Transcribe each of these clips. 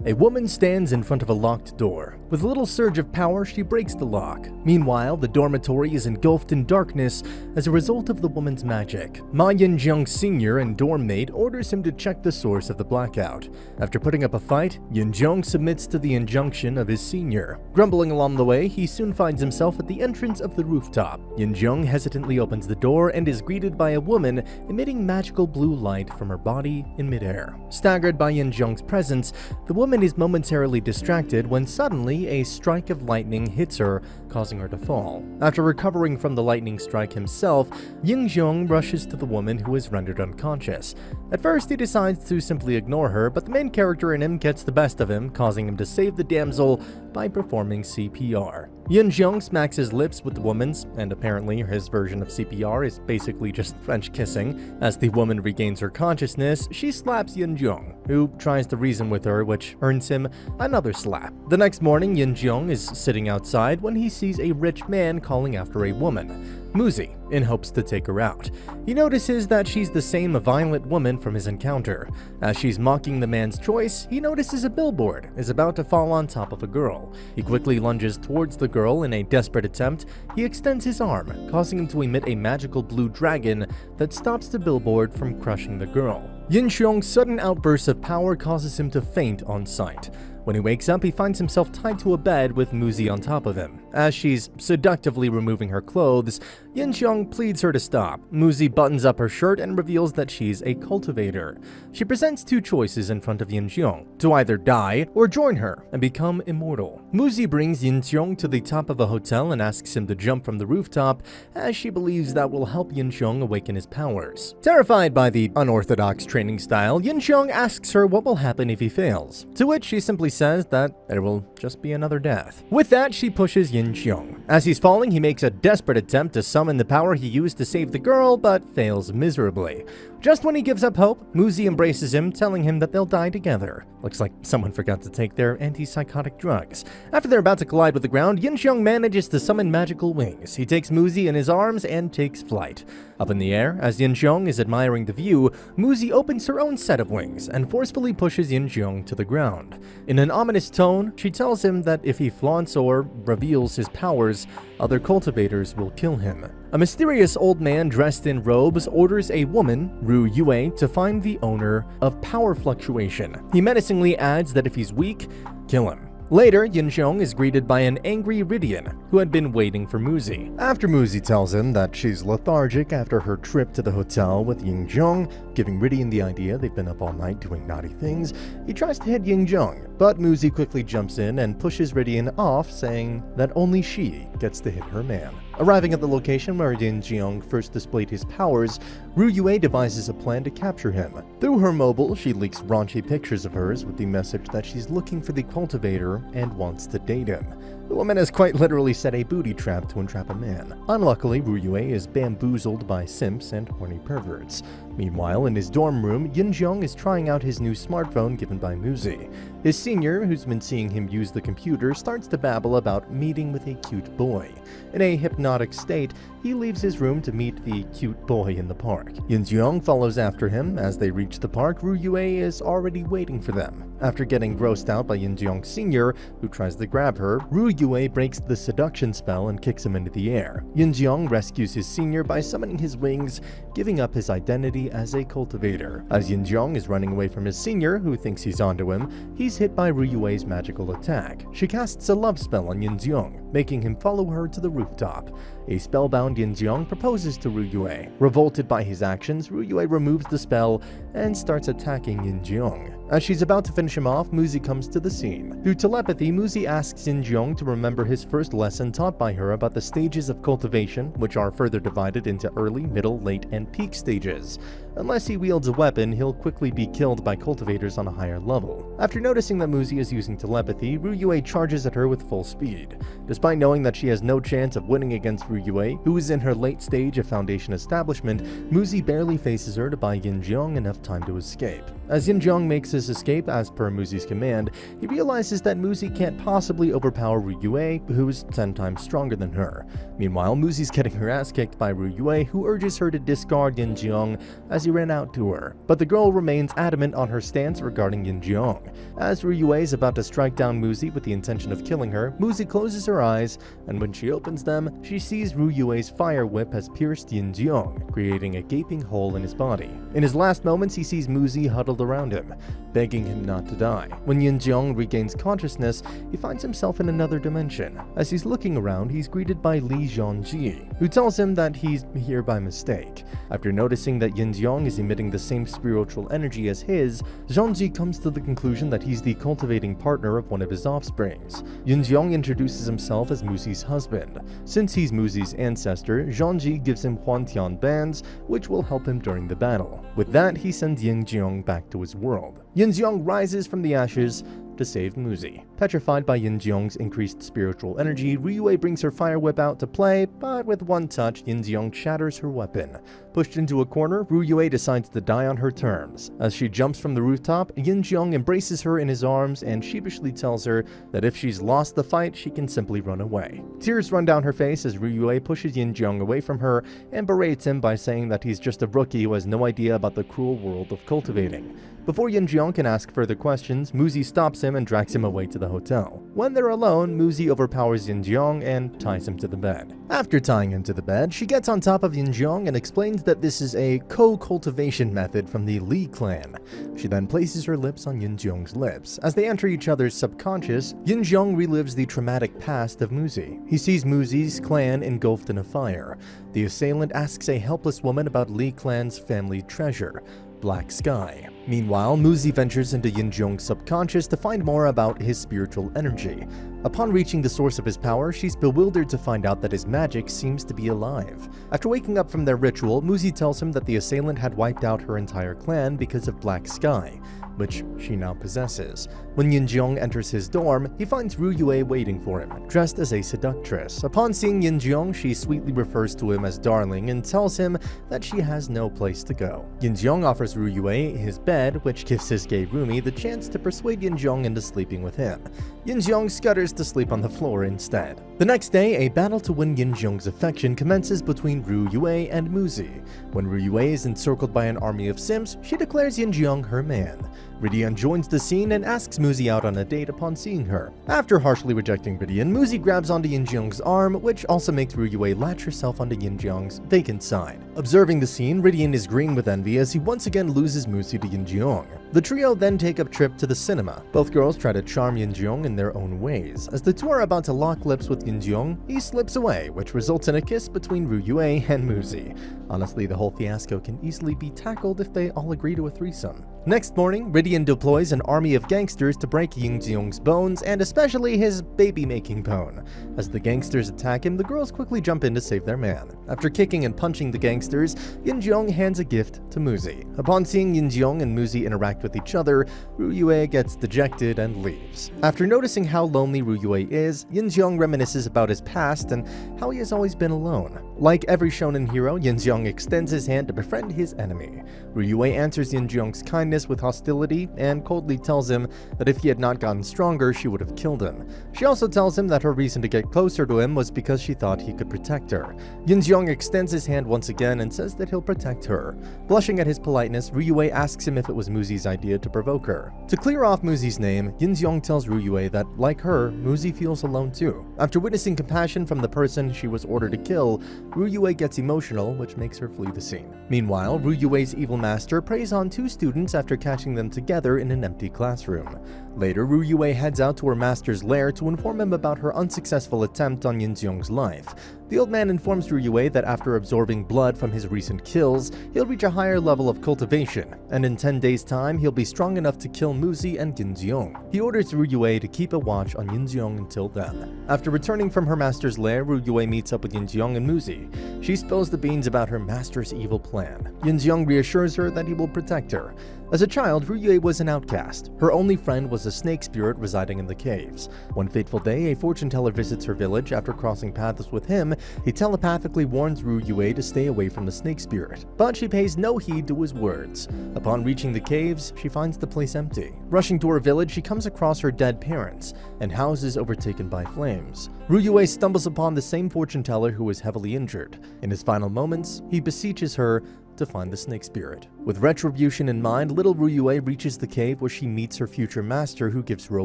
A woman stands in front of a locked door. With a little surge of power, she breaks the lock. Meanwhile, the dormitory is engulfed in darkness as a result of the woman's magic. Yingxiong Sr. and dorm mate orders him to check the source of the blackout. After putting up a fight, Yingxiong submits to the injunction of his senior. Grumbling along the way, he soon finds himself at the entrance of the rooftop. Yingxiong hesitantly opens the door and is greeted by a woman emitting magical blue light from her body in midair. Staggered by Yingxiong's presence, the woman is momentarily distracted when suddenly a strike of lightning hits her, causing her to fall. After recovering from the lightning strike himself, Yingxiong rushes to the woman who is rendered unconscious. At first, he decides to simply ignore her, but the main character in him gets the best of him, causing him to save the damsel by performing CPR. Yingxiong smacks his lips with the woman's, and apparently his version of CPR is basically just French kissing. As the woman regains her consciousness, she slaps Yingxiong, who tries to reason with her, which earns him another slap. The next morning, Yingxiong is sitting outside when he sees a rich man calling after a woman, Muzi, in hopes to take her out. He notices that she's the same violent woman from his encounter. As she's mocking the man's choice, he notices a billboard is about to fall on top of a girl. He quickly lunges towards the girl in a desperate attempt. He extends his arm, causing him to emit a magical blue dragon that stops the billboard from crushing the girl. Yingxiong's sudden outburst of power causes him to faint on sight. When he wakes up, he finds himself tied to a bed with Muzi on top of him. As she's seductively removing her clothes, Yingxiong pleads her to stop. Muzi buttons up her shirt and reveals that she's a cultivator. She presents two choices in front of Yingxiong, to either die or join her and become immortal. Muzi brings Yingxiong to the top of a hotel and asks him to jump from the rooftop, as she believes that will help Yingxiong awaken his powers. Terrified by the unorthodox training style, Yingxiong asks her what will happen if he fails, to which she simply says that there will just be another death. With that, she pushes Yingxiong. As he's falling, he makes a desperate attempt to summon the power he used to save the girl, but fails miserably. Just when he gives up hope, Muzi embraces him, telling him that they'll die together. Looks like someone forgot to take their antipsychotic drugs. After they're about to collide with the ground, Yingxiong manages to summon magical wings. He takes Muzi in his arms and takes flight. Up in the air, as Yingxiong is admiring the view, Muzi opens her own set of wings and forcefully pushes Yingxiong to the ground. In an ominous tone, she tells him that if he flaunts or reveals his powers, other cultivators will kill him. A mysterious old man dressed in robes orders a woman, Ru Yue, to find the owner of power fluctuation. He menacingly adds that if he's weak, kill him. Later, Yingxiong is greeted by an angry Ridian who had been waiting for Muzi. After Muzi tells him that she's lethargic after her trip to the hotel with Yingxiong, giving Ridian the idea they've been up all night doing naughty things, he tries to hit Yingxiong, but Muzi quickly jumps in and pushes Ridian off, saying that only she gets to hit her man. Arriving at the location where Yingxiong first displayed his powers, Ru Yue devises a plan to capture him. Through her mobile, she leaks raunchy pictures of hers with the message that she's looking for the cultivator and wants to date him. The woman has quite literally set a booty trap to entrap a man. Unluckily, Ru Yue is bamboozled by simps and horny perverts. Meanwhile, in his dorm room, Yingxiong is trying out his new smartphone given by Muzi. His senior, who's been seeing him use the computer, starts to babble about meeting with a cute boy. In a hypnotic state, he leaves his room to meet the cute boy in the park. Yingxiong follows after him. As they reach the park, Ru Yue is already waiting for them. After getting grossed out by Yingxiong Sr., who tries to grab her, Ru Yue breaks the seduction spell and kicks him into the air. Yingxiong rescues his senior by summoning his wings, giving up his identity as a cultivator. As Yingxiong is running away from his senior, who thinks he's onto him, he's hit by Ru Yue's magical attack. She casts a love spell on Yingxiong, making him follow her to the rooftop. A spellbound Yingxiong proposes to Ru Yue. Revolted by his actions, Ru Yue removes the spell and starts attacking Yingxiong. As she's about to finish him off, Muzi comes to the scene. Through telepathy, Muzi asks Yingxiong to remember his first lesson taught by her about the stages of cultivation, which are further divided into early, middle, late, and peak stages. Unless he wields a weapon, he'll quickly be killed by cultivators on a higher level. After noticing that Muzi is using telepathy, Ru Yue charges at her with full speed. Despite knowing that she has no chance of winning against Ru Yue, who is in her late stage of Foundation establishment, Muzi barely faces her to buy Yingxiong enough time to escape. As Yingxiong makes his his escape as per Muzi's command, he realizes that Muzi can't possibly overpower Ryue, who's 10 times stronger than her. Meanwhile, Muzi's getting her ass kicked by Ryue, who urges her to discard Yingxiong as he ran out to her. But the girl remains adamant on her stance regarding Yingxiong. As Ryue is about to strike down Muzi with the intention of killing her, Muzi closes her eyes, and when she opens them, she sees Ryue's fire whip has pierced Yingxiong, creating a gaping hole in his body. In his last moments, he sees Muzi huddled around him, begging him not to die. When Yingxiong regains consciousness, he finds himself in another dimension. As he's looking around, he's greeted by Li Zhongji, who tells him that he's here by mistake. After noticing that Yingxiong is emitting the same spiritual energy as his, Zhongji comes to the conclusion that he's the cultivating partner of one of his offsprings. Yingxiong introduces himself as Muzi's husband. Since he's Muzi's ancestor, Zhongji gives him Huantian bands, which will help him during the battle. With that, he sends Yingxiong back to his world. Yingxiong rises from the ashes to save Muzi. Petrified by Yingxiong's increased spiritual energy, Ryue brings her fire whip out to play, but with one touch, Yingxiong shatters her weapon. Pushed into a corner, Ryue decides to die on her terms. As she jumps from the rooftop, Yingxiong embraces her in his arms and sheepishly tells her that if she's lost the fight, she can simply run away. Tears run down her face as Ryue pushes Yingxiong away from her and berates him by saying that he's just a rookie who has no idea about the cruel world of cultivating. Before Yingxiong can ask further questions, Muzi stops him and drags him away to the hotel. When they're alone, Muzi overpowers Yingxiong and ties him to the bed. After tying him to the bed, she gets on top of Yingxiong and explains that this is a co-cultivation method from the Li clan. She then places her lips on Yingxiong's lips. As they enter each other's subconscious, Yingxiong relives the traumatic past of Muzi. He sees Muzi's clan engulfed in a fire. The assailant asks a helpless woman about Li clan's family treasure, Black Sky. Meanwhile, Muzi ventures into Yingxiong's subconscious to find more about his spiritual energy. Upon reaching the source of his power, she's bewildered to find out that his magic seems to be alive. After waking up from their ritual, Muzi tells him that the assailant had wiped out her entire clan because of Black Sky, which she now possesses. When Yingxiong enters his dorm, he finds Ryue waiting for him, dressed as a seductress. Upon seeing Yingxiong, she sweetly refers to him as darling and tells him that she has no place to go. Yingxiong offers Ryue his bed, which gives his gay roomie the chance to persuade Yingxiong into sleeping with him. Yingxiong scutters to sleep on the floor instead. The next day, a battle to win Yingxiong's affection commences between Ryue and Muzi. When Ryue is encircled by an army of simps, she declares Yingxiong her man. Ridian joins the scene and asks Muzi out on a date upon seeing her. After harshly rejecting Ridian, Muzi grabs onto Yingxiong's arm, which also makes Ryue latch herself onto Yingxiong's vacant side. Observing the scene, Ridian is green with envy as he once again loses Muzi to Yingxiong. The trio then take a trip to the cinema. Both girls try to charm Yingxiong in their own ways. As the two are about to lock lips with Yingxiong, he slips away, which results in a kiss between Ryue and Muzi. Honestly, the whole fiasco can easily be tackled if they all agree to a threesome. Next morning, Ridian deploys an army of gangsters to break Yingxiong's bones, and especially his baby-making bone. As the gangsters attack him, the girls quickly jump in to save their man. After kicking and punching the gangsters, Yingxiong hands a gift to Muzi. Upon seeing Yingxiong and Muzi interact with each other, Ryue gets dejected and leaves. After noticing how lonely Ryue is, Yingxiong reminisces about his past and how he has always been alone. Like every shonen hero, Yingxiong extends his hand to befriend his enemy. Ryue answers Yingxiong's kindness with hostility and coldly tells him that if he had not gotten stronger, she would have killed him. She also tells him that her reason to get closer to him was because she thought he could protect her. Yingxiong extends his hand once again and says that he'll protect her. Blushing at his politeness, Ryue asks him if it was Muzi's idea to provoke her. To clear off Muzi's name, Yingxiong tells Ryue that, like her, Muzi feels alone too. After witnessing compassion from the person she was ordered to kill, Ryue gets emotional, which makes her flee the scene. Meanwhile, Ryue's evil master preys on two students after catching them together in an empty classroom. Later, Ryue heads out to her master's lair to inform him about her unsuccessful attempt on Yingxiong's life. The old man informs Ryue that after absorbing blood from his recent kills, he'll reach a higher level of cultivation, and in 10 days' time, he'll be strong enough to kill Muzi and Yingxiong. He orders Ryue to keep a watch on Yingxiong until then. After returning from her master's lair, Ryue meets up with Yingxiong and Muzi. She spills the beans about her master's evil plan. Yingxiong reassures her that he will protect her. As a child, Ryue was an outcast. Her only friend was a snake spirit residing in the caves. One fateful day, a fortune teller visits her village. After crossing paths with him, he telepathically warns Ryue to stay away from the snake spirit, but she pays no heed to his words. Upon reaching the caves, she finds the place empty. Rushing to her village, she comes across her dead parents and houses overtaken by flames. Ryue stumbles upon the same fortune teller who is heavily injured. In his final moments, he beseeches her to find the snake spirit. With retribution in mind, little Ryue reaches the cave where she meets her future master, who gives her a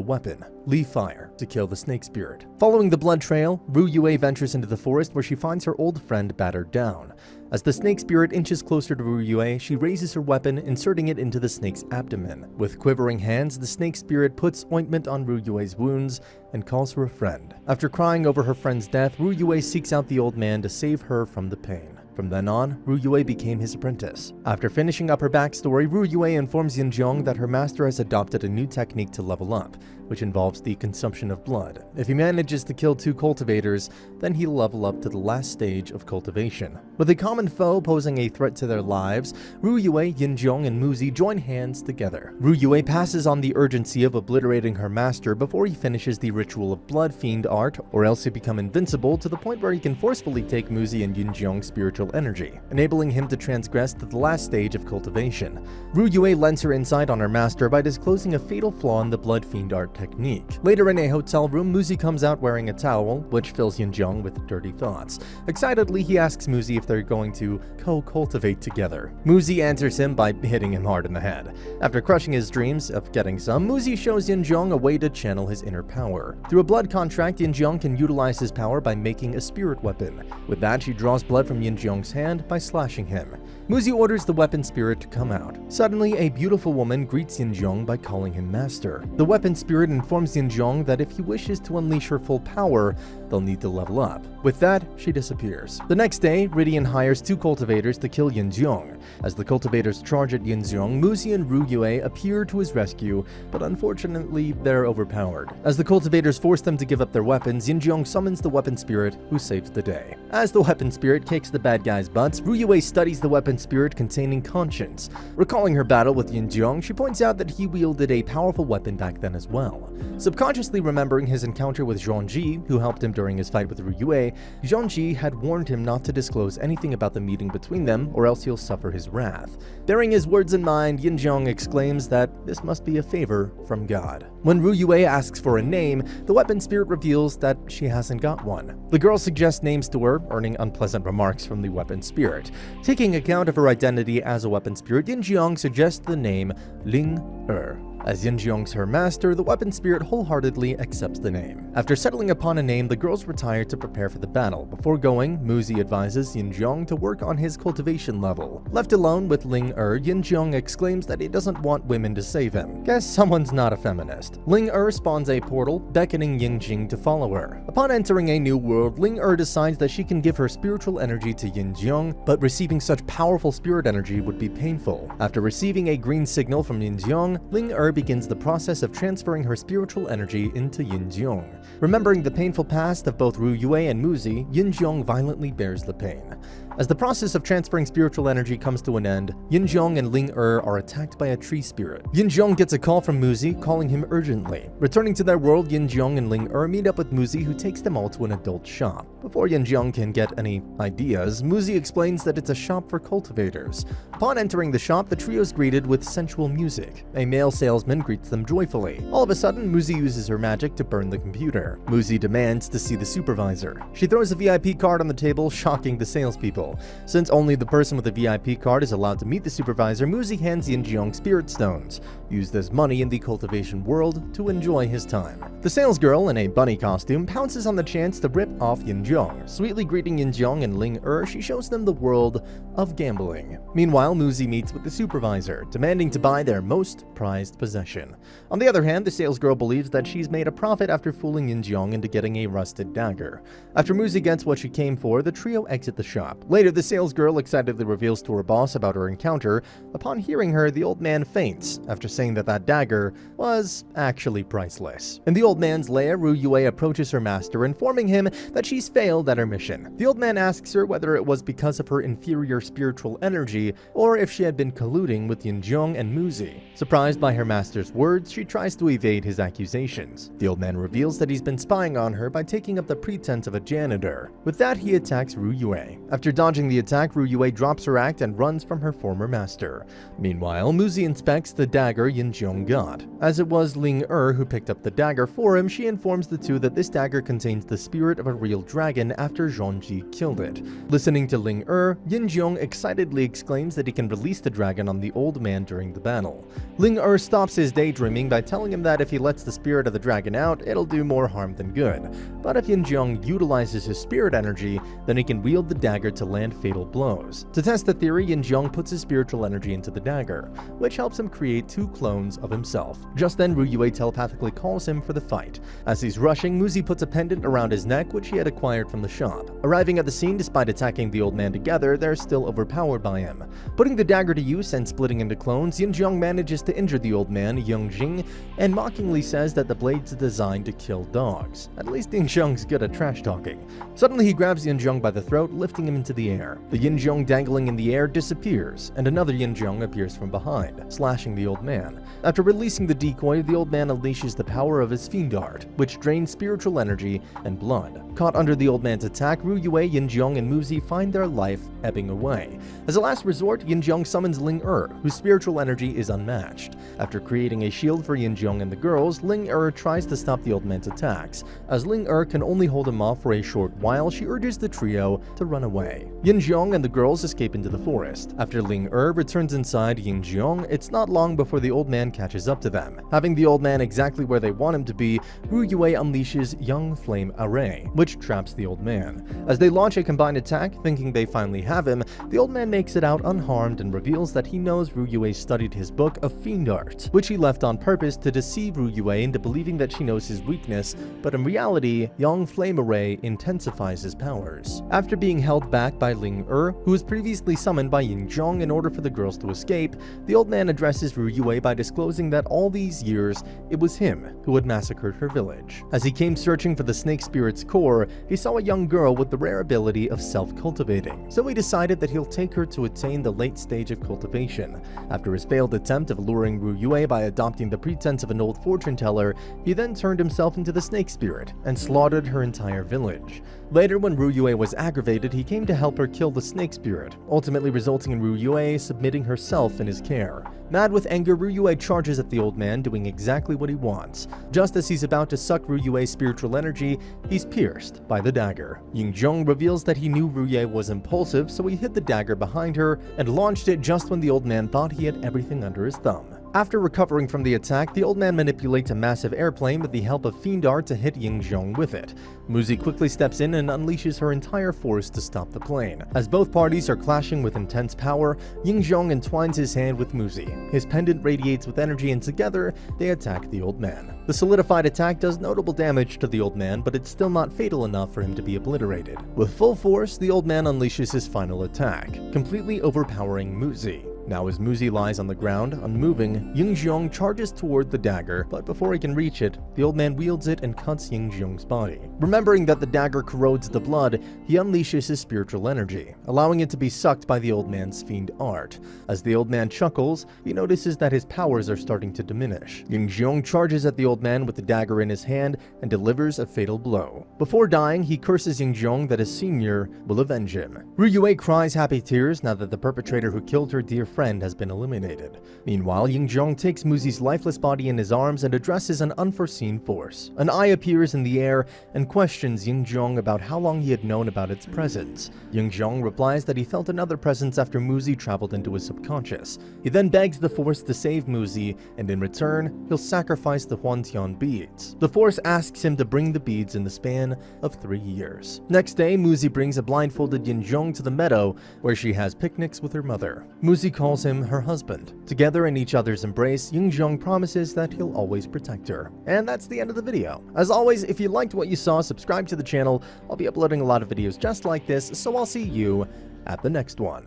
weapon, Leaf Fire, to kill the snake spirit. Following the blood trail, Ryue ventures into the forest where she finds her old friend battered down. As the snake spirit inches closer to Ryue, she raises her weapon, inserting it into the snake's abdomen. With quivering hands, the snake spirit puts ointment on Ryue's wounds and calls her a friend. After crying over her friend's death, Ryue seeks out the old man to save her from the pain. From then on, Ryue became his apprentice. After finishing up her backstory, Ryue informs Yingxiong that her master has adopted a new technique to level up, which involves the consumption of blood. If he manages to kill 2 cultivators, then he'll level up to the last stage of cultivation. With a common foe posing a threat to their lives, Ryue, Yingxiong, and Muzi join hands together. Ryue passes on the urgency of obliterating her master before he finishes the ritual of blood fiend art, or else he'll become invincible to the point where he can forcefully take Muzi and Yingxiong's spiritual energy, enabling him to transgress to the last stage of cultivation. Ryue lends her insight on her master by disclosing a fatal flaw in the blood fiend art technique. Later in a hotel room, Muzi comes out wearing a towel, which fills Yingxiong with dirty thoughts. Excitedly, he asks Muzi if they're going to co-cultivate together. Muzi answers him by hitting him hard in the head. After crushing his dreams of getting some, Muzi shows Yingxiong a way to channel his inner power. Through a blood contract, Yingxiong can utilize his power by making a spirit weapon. With that, she draws blood from Yingxiong's hand by slashing him. Muzi orders the weapon spirit to come out. Suddenly, a beautiful woman greets Yingxiong by calling him master. The weapon spirit informs Yingxiong that if he wishes to unleash her full power, they'll need to level up. With that, she disappears. The next day, Ridian hires 2 cultivators to kill Yingxiong. As the cultivators charge at Yingxiong, Muzi and Ryue appear to his rescue, but unfortunately, they're overpowered. As the cultivators force them to give up their weapons, Yingxiong summons the weapon spirit, who saves the day. As the weapon spirit kicks the bad guys' butts, Ryue studies the weapon spirit containing conscience. Recalling her battle with Yingxiong, she points out that he wielded a powerful weapon back then as well. Subconsciously remembering his encounter with Zhongji, who helped him during his fight with Ryue, Zhongji had warned him not to disclose anything about the meeting between them, or else he'll suffer his wrath. Bearing his words in mind, Yingxiong exclaims that this must be a favor from God. When Ryue asks for a name, the weapon spirit reveals that she hasn't got one. The girl suggests names to her, earning unpleasant remarks from the weapon spirit. Taking account of her identity as a weapon spirit, Yingxiong suggests the name Ling-Er. As Yingxiong's her master, the weapon spirit wholeheartedly accepts the name. After settling upon a name, the girls retire to prepare for the battle. Before going, Muzi advises Yingxiong to work on his cultivation level. Left alone with Ling-Er, Yingxiong exclaims that he doesn't want women to save him. Guess someone's not a feminist. Ling-Er spawns a portal, beckoning Yingxing to follow her. Upon entering a new world, Ling-Er decides that she can give her spiritual energy to Yingxiong, but receiving such powerful spirit energy would be painful. After receiving a green signal from Yingxiong, Ling-Er begins the process of transferring her spiritual energy into Yingxiong. Remembering the painful past of both Ryue and Muzi, Yingxiong violently bears the pain. As the process of transferring spiritual energy comes to an end, Yingxiong and Ling-Er are attacked by a tree spirit. Yingxiong gets a call from Muzi, calling him urgently. Returning to their world, Yingxiong and Ling-Er meet up with Muzi, who takes them all to an adult shop. Before Yingxiong can get any ideas, Muzi explains that it's a shop for cultivators. Upon entering the shop, the trio is greeted with sensual music. A male salesman greets them joyfully. All of a sudden, Muzi uses her magic to burn the computer. Muzi demands to see the supervisor. She throws a VIP card on the table, shocking the salespeople. Since only the person with a VIP card is allowed to meet the supervisor, Muzi hands Yingxiong spirit stones, used as money in the cultivation world, to enjoy his time. The salesgirl, in a bunny costume, pounces on the chance to rip off Yingxiong. Sweetly greeting Yingxiong and Ling-Er, she shows them the world of gambling. Meanwhile, Muzi meets with the supervisor, demanding to buy their most prized possession. On the other hand, the salesgirl believes that she's made a profit after fooling Yingxiong into getting a rusted dagger. After Muzi gets what she came for, the trio exit the shop. Later, the salesgirl excitedly reveals to her boss about her encounter. Upon hearing her, the old man faints, after saying that that dagger was actually priceless. In the old man's lair, Ruyue approaches her master, informing him that she's failed at her mission. The old man asks her whether it was because of her inferior spiritual energy or if she had been colluding with Yingxiong and Muzi. Surprised by her master's words, she tries to evade his accusations. The old man reveals that he's been spying on her by taking up the pretense of a janitor. With that, he attacks Ruyue. After dodging the attack, Ruyue drops her act and runs from her former master. Meanwhile, Muzi inspects the dagger Yingxiong got. As it was Ling who picked up the dagger for him, she informs the two that this dagger contains the spirit of a real dragon after Zhongji killed it. Listening to Ling Yingxiong excitedly exclaims that he can release the dragon on the old man during the battle. Ling stops his daydreaming by telling him that if he lets the spirit of the dragon out, it'll do more harm than good. But if Yingxiong utilizes his spirit energy, then he can wield the dagger to land fatal blows. To test the theory, Yingxiong puts his spiritual energy into the dagger, which helps him create two clones of himself. Just then, Ruyue telepathically calls him for the fight. As he's rushing, Muzi puts a pendant around his neck, which he had acquired from the shop. Arriving at the scene, despite attacking the old man together, they're still overpowered by him. Putting the dagger to use and splitting into clones, Yingxiong manages to injure the old man, Yingxiong, and mockingly says that the blade's designed to kill dogs. At least Yingxiong's good at trash talking. Suddenly, he grabs Yingxiong by the throat, lifting him into the air. The Yingxiong dangling in the air disappears, and another Yingxiong appears from behind, slashing the old man. After releasing the decoy, the old man unleashes the power of his fiend art, which drains spiritual energy and blood. Caught under the old man's attack, Ruyue, Yingxiong, and Muzi find their life ebbing away. As a last resort, Yingxiong summons Ling whose spiritual energy is unmatched. After creating a shield for Yingxiong and the girls, Ling tries to stop the old man's attacks. As Ling can only hold him off for a short while, she urges the trio to run away. Yingxiong and the girls escape into the forest. After Ling returns inside Yingxiong, it's not long before the old man catches up to them. Having the old man exactly where they want him to be, Ruyue unleashes Young Flame Array, which traps the old man. As they launch a combined attack, thinking they finally have him, the old man makes it out unharmed and reveals that he knows Ruyue studied his book of fiend art, which he left on purpose to deceive Ruyue into believing that she knows his weakness, but in reality, Young Flame Array intensifies his powers. After being held back by Ling who was previously summoned by Yingxiong in order for the girls to escape, the old man addresses Ruyue by disclosing that all these years, it was him who had massacred her village. As he came searching for the snake spirit's core, he saw a young girl with the rare ability of self-cultivating, so he decided that he'll take her to attain the late stage of cultivation. After his failed attempt of luring Ruyue by adopting the pretense of an old fortune teller, he then turned himself into the snake spirit and slaughtered her entire village. Later, when Ruyue was aggravated, he came to help her kill the snake spirit, ultimately resulting in Ruyue submitting herself in his care. Mad with anger, Ruyue charges at the old man, doing exactly what he wants. Just as he's about to suck Ruyue's spiritual energy, he's pierced by the dagger. Yingxiong reveals that he knew Ruyue was impulsive, so he hid the dagger behind her and launched it just when the old man thought he had everything under his thumb. After recovering from the attack, the old man manipulates a massive airplane with the help of fiend art to hit Yingxiong with it. Muzi quickly steps in and unleashes her entire force to stop the plane. As both parties are clashing with intense power, Yingxiong entwines his hand with Muzi. His pendant radiates with energy, and together, they attack the old man. The solidified attack does notable damage to the old man, but it's still not fatal enough for him to be obliterated. With full force, the old man unleashes his final attack, completely overpowering Muzi. Now as Muzi lies on the ground, unmoving, Yingxiong charges toward the dagger, but before he can reach it, the old man wields it and cuts Yingxiong's body. Remembering that the dagger corrodes the blood, he unleashes his spiritual energy, allowing it to be sucked by the old man's fiend art. As the old man chuckles, he notices that his powers are starting to diminish. Yingxiong charges at the old man with the dagger in his hand and delivers a fatal blow. Before dying, he curses Yingxiong that his senior will avenge him. Ruyue cries happy tears now that the perpetrator who killed her dear friend has been eliminated. Meanwhile, Yingxiong takes Muzi's lifeless body in his arms and addresses an unforeseen force. An eye appears in the air and questions Yingxiong about how long he had known about its presence. Yingxiong replies that he felt another presence after Muzi traveled into his subconscious. He then begs the force to save Muzi, and in return, he'll sacrifice the Huantian beads. The force asks him to bring the beads in the span of 3 years. Next day, Muzi brings a blindfolded Yingxiong to the meadow, where she has picnics with her mother. Muzi calls him her husband. Together in each other's embrace, Yingxiong promises that he'll always protect her. And that's the end of the video. As always, if you liked what you saw, subscribe to the channel. I'll be uploading a lot of videos just like this, so I'll see you at the next one.